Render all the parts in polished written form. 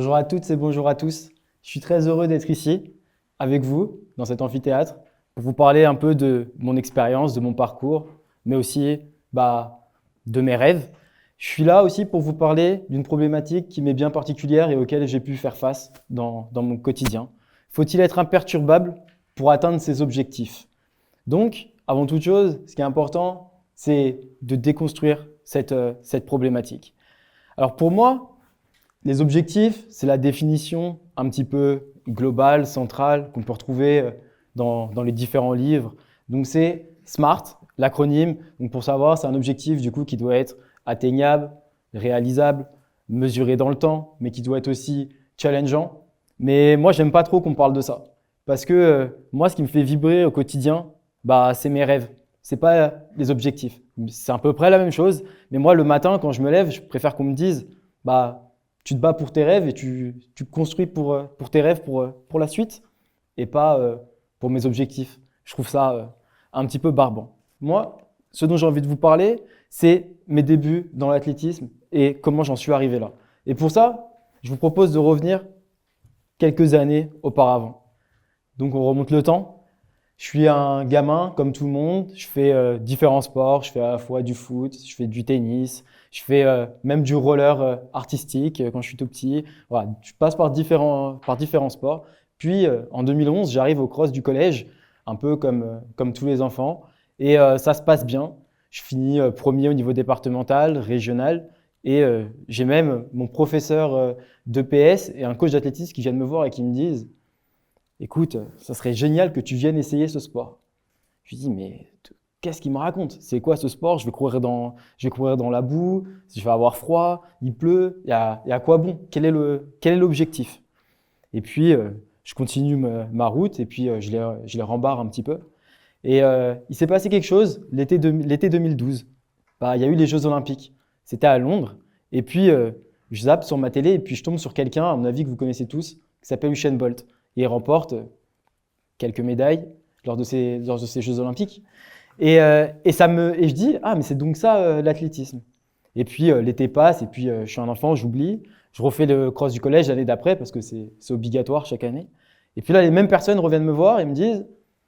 Bonjour à toutes et bonjour à tous. Je suis très heureux d'être ici avec vous dans cet amphithéâtre pour vous parler un peu de mon expérience, de mon parcours, mais aussi de mes rêves. Je suis là aussi pour vous parler d'une problématique qui m'est bien particulière et auquel j'ai pu faire face dans mon quotidien. Faut-il être imperturbable pour atteindre ses objectifs? Donc, avant toute chose, ce qui est important, c'est de déconstruire cette problématique. Alors pour moi, les objectifs, c'est la définition un petit peu globale, centrale, qu'on peut retrouver dans les différents livres. Donc c'est SMART, l'acronyme. Donc pour savoir, c'est un objectif du coup qui doit être atteignable, réalisable, mesuré dans le temps, mais qui doit être aussi challengeant. Mais moi, j'aime pas trop qu'on parle de ça. Parce que moi, ce qui me fait vibrer au quotidien, c'est mes rêves. C'est pas les objectifs. C'est à peu près la même chose. Mais moi, le matin, quand je me lève, je préfère qu'on me dise, tu te bats pour tes rêves et tu construis pour tes rêves pour la suite et pas pour mes objectifs. Je trouve ça un petit peu barbant. Moi, ce dont j'ai envie de vous parler, c'est mes débuts dans l'athlétisme et comment j'en suis arrivé là. Et pour ça, je vous propose de revenir quelques années auparavant. Donc on remonte le temps. Je suis un gamin comme tout le monde, je fais différents sports, je fais à la fois du foot, je fais du tennis, je fais même du roller artistique quand je suis tout petit. Voilà, je passe par différents sports. Puis en 2011, j'arrive au cross du collège, un peu comme tous les enfants, et ça se passe bien. Je finis premier au niveau départemental, régional, et j'ai même mon professeur d'EPS et un coach d'athlétisme qui viennent me voir et qui me disent: écoute, ça serait génial que tu viennes essayer ce sport. Je lui dis, mais qu'est-ce qu'il me raconte? C'est quoi ce sport? Je vais courir dans la boue, je vais avoir froid, il pleut, il y a quoi bon? Quel est l'objectif? Et puis, je continue ma route et puis je les rembarre un petit peu. Et il s'est passé quelque chose l'été 2012. Il y a eu les Jeux Olympiques. C'était à Londres. Et puis, je zappe sur ma télé et puis je tombe sur quelqu'un, à mon avis, que vous connaissez tous, qui s'appelle Usain Bolt. Et il remporte quelques médailles lors de ces Jeux Olympiques. Et je dis, ah, mais c'est donc ça l'athlétisme. Et puis l'été passe, et puis je suis un enfant, j'oublie. Je refais le cross du collège l'année d'après parce que c'est obligatoire chaque année. Et puis là, les mêmes personnes reviennent me voir et me disent,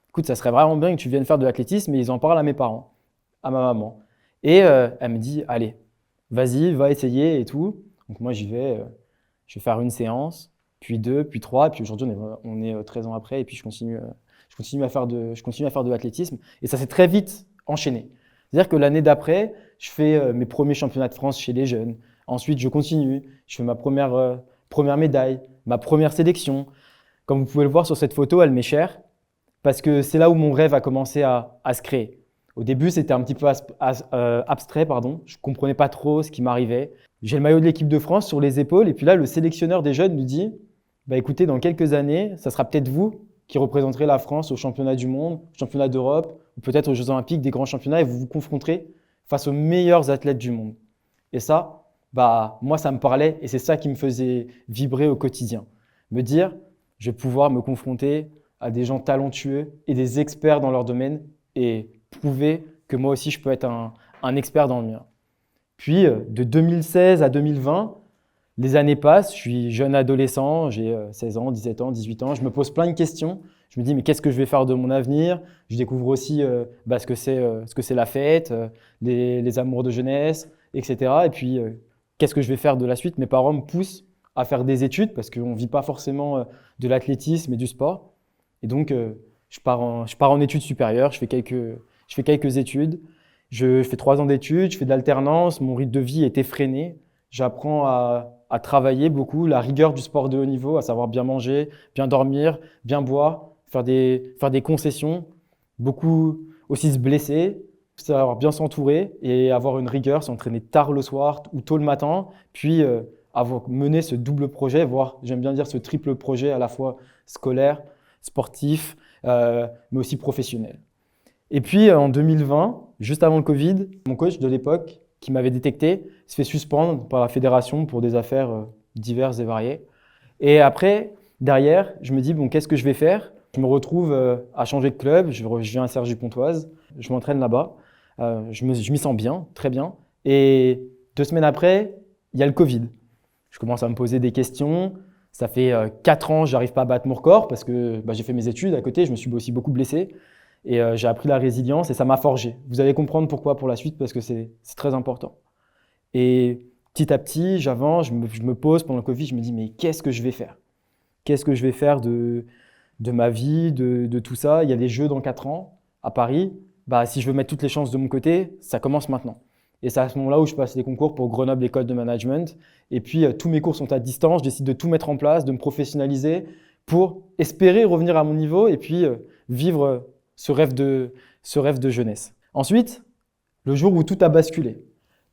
écoute, ça serait vraiment bien que tu viennes faire de l'athlétisme, et ils en parlent à mes parents, à ma maman. Et elle me dit, allez, vas-y, va essayer et tout. Donc moi, j'y vais, je vais faire une séance, puis deux, puis trois, et puis aujourd'hui, on est 13 ans après, et puis je continue à faire de l'athlétisme. Et ça s'est très vite enchaîné. C'est-à-dire que l'année d'après, je fais mes premiers championnats de France chez les jeunes. Ensuite, je continue, je fais ma première médaille, ma première sélection. Comme vous pouvez le voir sur cette photo, elle m'est chère, parce que c'est là où mon rêve a commencé à se créer. Au début, c'était un petit peu abstrait, pardon. Je ne comprenais pas trop ce qui m'arrivait. J'ai le maillot de l'équipe de France sur les épaules, et puis là, le sélectionneur des jeunes nous dit, écoutez, dans quelques années, ça sera peut-être vous qui représenterez la France au championnat du monde, au championnat d'Europe, ou peut-être aux Jeux Olympiques, des grands championnats, et vous vous confronterez face aux meilleurs athlètes du monde. Et ça, moi, ça me parlait, et c'est ça qui me faisait vibrer au quotidien. Me dire, je vais pouvoir me confronter à des gens talentueux et des experts dans leur domaine, et prouver que moi aussi, je peux être un expert dans le mien. Puis, de 2016 à 2020, les années passent, je suis jeune adolescent, j'ai 16 ans, 17 ans, 18 ans, je me pose plein de questions. Je me dis, mais qu'est-ce que je vais faire de mon avenir? Je découvre aussi ce que c'est la fête, les amours de jeunesse, etc. Et puis, qu'est-ce que je vais faire de la suite? Mes parents me poussent à faire des études parce qu'on ne vit pas forcément de l'athlétisme et du sport. Et donc, je pars en études supérieures, je fais quelques études. Je fais 3 ans d'études, je fais de l'alternance, mon rythme de vie est effréné. J'apprends à travailler beaucoup, la rigueur du sport de haut niveau, à savoir bien manger, bien dormir, bien boire, faire des concessions, beaucoup aussi se blesser, savoir bien s'entourer et avoir une rigueur, s'entraîner tard le soir ou tôt le matin, puis avoir mené ce double projet, voire j'aime bien dire ce triple projet à la fois scolaire, sportif, mais aussi professionnel. Et puis en 2020, juste avant le Covid, mon coach de l'époque, qui m'avait détecté, se fait suspendre par la fédération pour des affaires diverses et variées. Et après, derrière, je me dis, bon, qu'est-ce que je vais faire? Je me retrouve à changer de club, je viens à Cergy-Pontoise, je m'entraîne là-bas, je m'y sens bien, très bien. Et 2 semaines après, il y a le Covid. Je commence à me poser des questions, Ça fait 4 ans, j'arrive pas à battre mon record parce que j'ai fait mes études à côté, je me suis aussi beaucoup blessé et j'ai appris la résilience et ça m'a forgé. Vous allez comprendre pourquoi pour la suite parce que c'est très important. Et petit à petit, j'avance, je me pose pendant le Covid, je me dis mais qu'est-ce que je vais faire? Qu'est-ce que je vais faire de ma vie, de tout ça? Il y a des Jeux dans 4 ans à Paris. Si je veux mettre toutes les chances de mon côté, ça commence maintenant. Et c'est à ce moment-là où je passe les concours pour Grenoble École de Management. Et puis, tous mes cours sont à distance. Je décide de tout mettre en place, de me professionnaliser pour espérer revenir à mon niveau et puis vivre ce rêve de jeunesse. Ensuite, le jour où tout a basculé.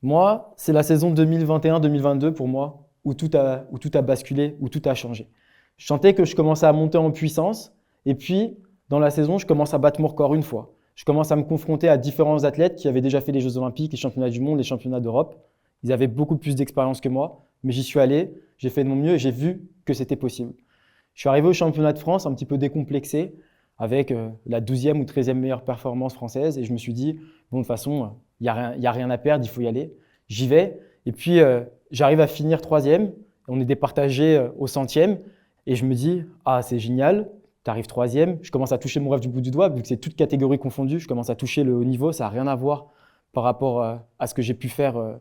Moi, c'est la saison 2021-2022 pour moi où tout a basculé, où tout a changé. Je sentais que je commençais à monter en puissance et puis, dans la saison, je commence à battre mon record une fois. Je commence à me confronter à différents athlètes qui avaient déjà fait les Jeux Olympiques, les championnats du monde, les championnats d'Europe. Ils avaient beaucoup plus d'expérience que moi, mais j'y suis allé, j'ai fait de mon mieux et j'ai vu que c'était possible. Je suis arrivé au championnat de France un petit peu décomplexé, avec la 12e ou 13e meilleure performance française, et je me suis dit, bon, de toute façon, il n'y a rien à perdre, il faut y aller. J'y vais, et puis j'arrive à finir 3e, on est départagé au 100e, et je me dis, ah, c'est génial. Tu arrives 3e, je commence à toucher mon rêve du bout du doigt, vu que c'est toutes catégories confondues, je commence à toucher le haut niveau, ça n'a rien à voir par rapport à ce que j'ai pu faire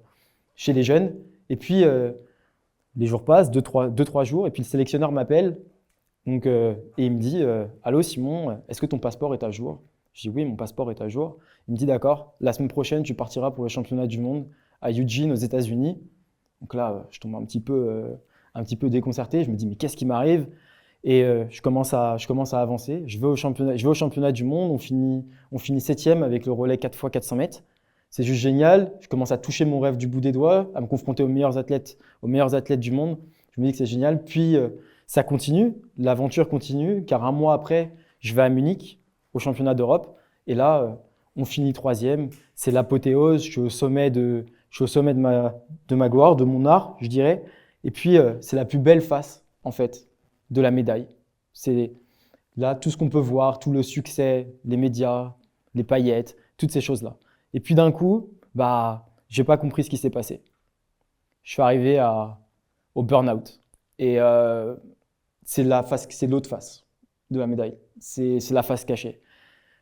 chez les jeunes. Et puis, les jours passent, 2-3 jours, et puis le sélectionneur m'appelle et il me dit allô Simon, est-ce que ton passeport est à jour? Je dis oui, mon passeport est à jour. Il me dit d'accord, la semaine prochaine, tu partiras pour les championnats du monde à Eugene, aux États-Unis. Donc là, je tombe un petit peu déconcerté, je me dis mais qu'est-ce qui m'arrive? Et je commence à avancer. Je vais au championnat du monde. On finit 7e avec le relais 4x400 mètres. C'est juste génial. Je commence à toucher mon rêve du bout des doigts, à me confronter aux meilleurs athlètes du monde. Je me dis que c'est génial. Puis ça continue, l'aventure continue, car un mois après, je vais à Munich, au championnat d'Europe. Et là, on finit 3e. C'est l'apothéose. Je suis au sommet de ma gloire, de mon art, je dirais. Et puis, c'est la plus belle face, en fait, de la médaille. C'est là tout ce qu'on peut voir, tout le succès, les médias, les paillettes, toutes ces choses-là. Et puis d'un coup, j'ai pas compris ce qui s'est passé. Je suis arrivé au burn-out. Et c'est l'autre face de la médaille. C'est la face cachée.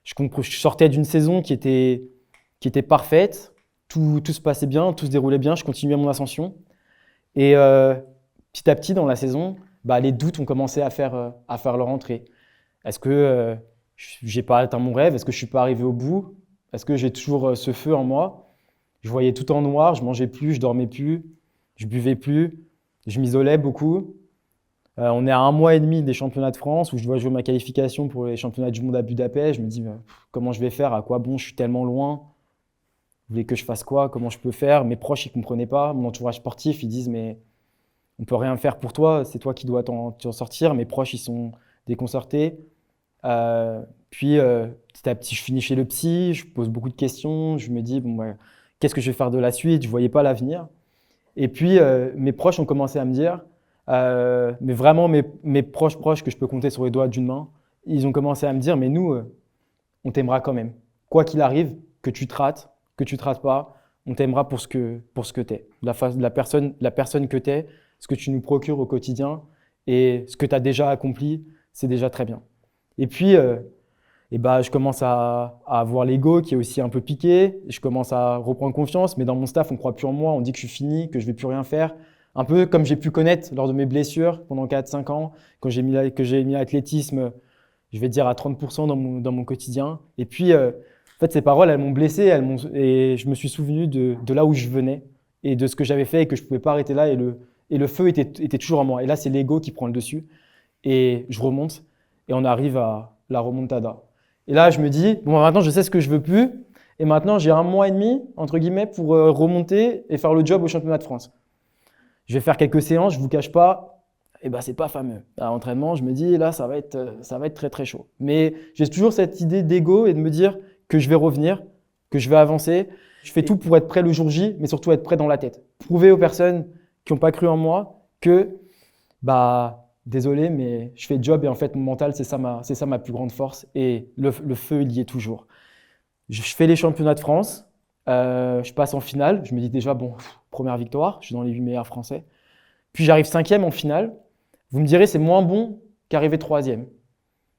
Je sortais d'une saison qui était parfaite. Tout se passait bien, tout se déroulait bien. Je continuais mon ascension. Et petit à petit, dans la saison, les doutes ont commencé à faire leur entrée. Est-ce que j'ai pas atteint mon rêve? Est-ce que je suis pas arrivé au bout? Est-ce que j'ai toujours ce feu en moi? Je voyais tout en noir, je mangeais plus, je dormais plus, je buvais plus, je m'isolais beaucoup. On est à 1 mois et demi des championnats de France où je dois jouer ma qualification pour les championnats du monde à Budapest. Je me dis comment je vais faire? À quoi bon? Je suis tellement loin. Vous voulez que je fasse quoi? Comment je peux faire? Mes proches, ils comprenaient pas. Mon entourage sportif, ils disent mais on peut rien faire pour toi, c'est toi qui dois t'en sortir. Mes proches, ils sont déconcertés. Puis petit à petit, je finis chez le psy, je pose beaucoup de questions, je me dis qu'est-ce que je vais faire de la suite? Je voyais pas l'avenir. Et puis mes proches ont commencé à me dire, mais vraiment mes proches que je peux compter sur les doigts d'une main, ils ont commencé à me dire mais nous, on t'aimera quand même. Quoi qu'il arrive, que tu te rates pas, on t'aimera pour ce que t'es, la personne que t'es, ce que tu nous procures au quotidien et ce que tu as déjà accompli, c'est déjà très bien. Et puis, je commence à avoir l'ego qui est aussi un peu piqué. Je commence à reprendre confiance, mais dans mon staff, on ne croit plus en moi. On dit que je suis fini, que je ne vais plus rien faire. Un peu comme j'ai pu connaître lors de mes blessures pendant 4-5 ans, quand j'ai mis l'athlétisme, je vais dire à 30% dans mon quotidien. Et puis, en fait, ces paroles, elles m'ont blessé et je me suis souvenu de là où je venais et de ce que j'avais fait et que je ne pouvais pas arrêter là. Et le feu était toujours en moi. Et là, c'est l'ego qui prend le dessus. Et je remonte et on arrive à la remontada. Et là, je me dis, bon, maintenant, je sais ce que je veux plus. Et maintenant, j'ai 1 mois et demi, entre guillemets, pour remonter et faire le job au championnat de France. Je vais faire quelques séances, je ne vous cache pas, c'est pas fameux. À l'entraînement, je me dis, là, ça va être très, très chaud. Mais j'ai toujours cette idée d'ego et de me dire que je vais revenir, que je vais avancer. Je fais tout pour être prêt le jour J, mais surtout être prêt dans la tête. Prouver aux personnes qui n'ont pas cru en moi que, désolé, mais je fais le job et en fait, mon mental, c'est ça ma plus grande force et le feu, il y est toujours. Je fais les championnats de France, je passe en finale, je me dis déjà, bon, première victoire, je suis dans les 8 meilleurs français. Puis j'arrive 5e en finale. Vous me direz, c'est moins bon qu'arriver troisième.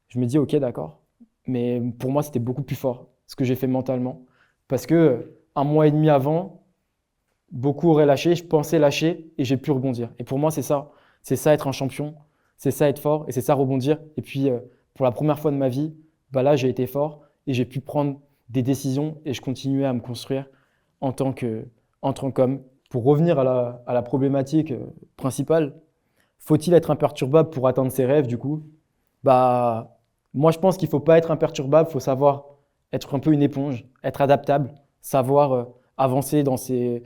Je me dis, ok, d'accord. Mais pour moi, c'était beaucoup plus fort ce que j'ai fait mentalement. Parce que un mois et demi avant, beaucoup auraient lâché, je pensais lâcher et j'ai pu rebondir. Et pour moi, c'est ça. C'est ça être un champion, c'est ça être fort et c'est ça rebondir. Et puis, pour la première fois de ma vie, bah là, j'ai été fort et j'ai pu prendre des décisions et je continuais à me construire en tant qu'homme. Pour revenir à la problématique principale, faut-il être imperturbable pour atteindre ses rêves du coup? Bah, moi, je pense qu'il ne faut pas être imperturbable, il faut savoir être un peu une éponge, être adaptable, savoir avancer dans ses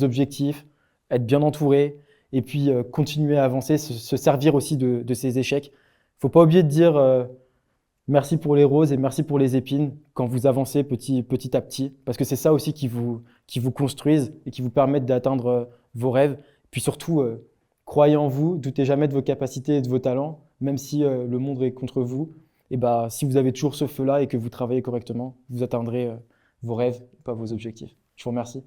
objectifs, être bien entouré et puis continuer à avancer, se servir aussi de ses échecs. Il ne faut pas oublier de dire merci pour les roses et merci pour les épines quand vous avancez petit à petit, parce que c'est ça aussi qui vous construisent et qui vous permettent d'atteindre vos rêves. Puis surtout, croyez en vous, doutez jamais de vos capacités et de vos talents, même si le monde est contre vous. Et bah, si vous avez toujours ce feu-là et que vous travaillez correctement, vous atteindrez vos rêves, pas vos objectifs. Je vous remercie.